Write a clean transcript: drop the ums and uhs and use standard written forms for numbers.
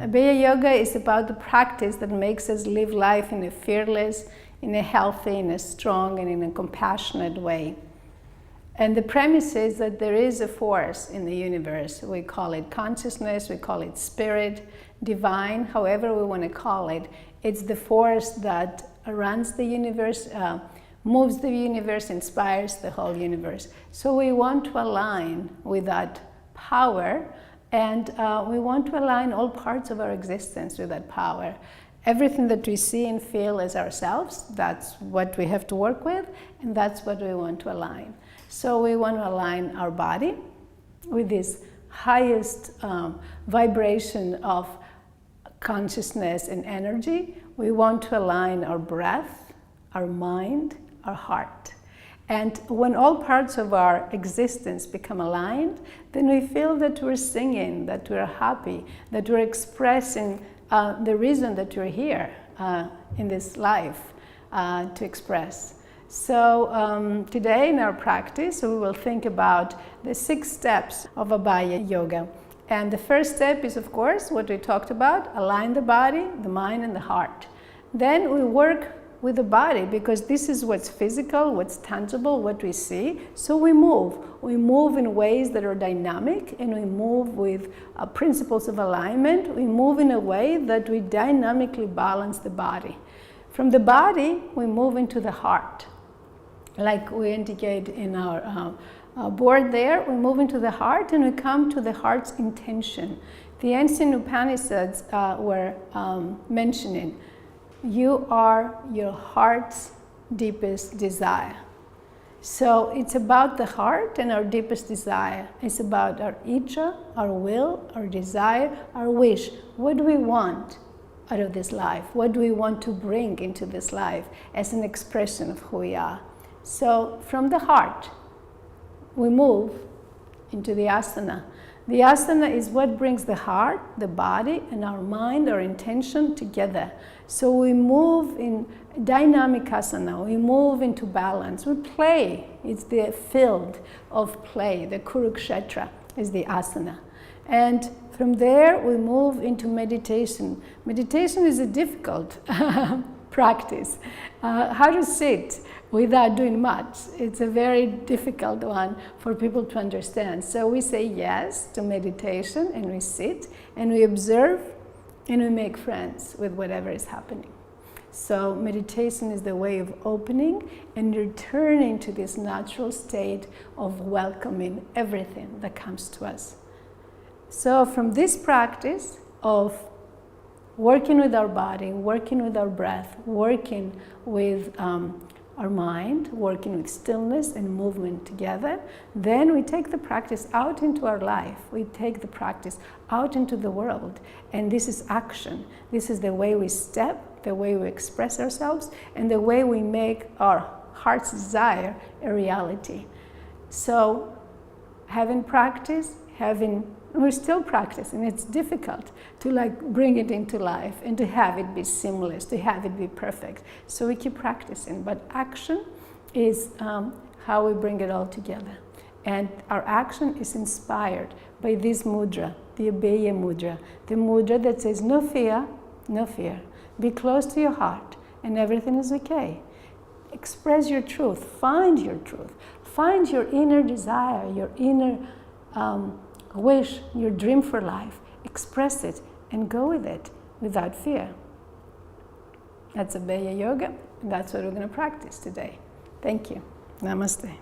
Abhaya Yoga is about the practice that makes us live life in a fearless, in a healthy, in a strong, and in a compassionate way. And the premise is that there is a force in the universe. We call it consciousness, we call it spirit, divine, however we want to call it. It's the force that runs the universe, moves the universe, inspires the whole universe. So we want to align with that power, and we want to align all parts of our existence with that power. Everything that we see and feel as ourselves, that's what we have to work with, and that's what we want to align. So we want to align our body with this highest vibration of consciousness and energy. We want to align our breath, our mind, our heart. And when all parts of our existence become aligned, then we feel that we're singing, that we're happy, that we're expressing the reason that we're here in this life to express. So today in our practice, we will think about the 6 steps of Abhaya Yoga. And the first step is, of course, what we talked about: align the body, the mind, and the heart. Then we work with the body, because this is what's physical, what's tangible, what we see. So we move. We move in ways that are dynamic, and we move with principles of alignment. We move in a way that we dynamically balance the body. From the body, we move into the heart. Like we indicate in our board there, we move into the heart and we come to the heart's intention. The ancient Upanishads were mentioning, you are your heart's deepest desire. So it's about the heart and our deepest desire. It's about our icha, our will, our desire, our wish. What do we want out of this life? What do we want to bring into this life as an expression of who we are? So from the heart, we move into the asana. The asana is what brings the heart, the body, and our mind, our intention together. So we move in dynamic asana, we move into balance, we play. It's the field of play, the Kurukshetra is the asana. And from there we move into meditation. Meditation is a difficult practice. How to sit without doing much. It's a very difficult one for people to understand. So we say yes to meditation, and we sit and we observe and we make friends with whatever is happening. So meditation is the way of opening and returning to this natural state of welcoming everything that comes to us. So from this practice of working with our body, working with our breath, working with our mind, working with stillness and movement together, then we take the practice out into our life. We take the practice out into the world. And this is action. This is the way we step, the way we express ourselves, and the way we make our heart's desire a reality. So having practice, we're still practicing. It's difficult to bring it into life and to have it be seamless, to have it be perfect. So we keep practicing, but action is how we bring it all together. And our action is inspired by this mudra, the Abhaya mudra, the mudra that says no fear, no fear. Be close to your heart and everything is okay. Express your truth, find your truth, find your inner desire, your inner wish, your dream for life. Express it and go with it without fear. That's Abhaya Yoga, and that's what we're going to practice today. Thank you. Namaste.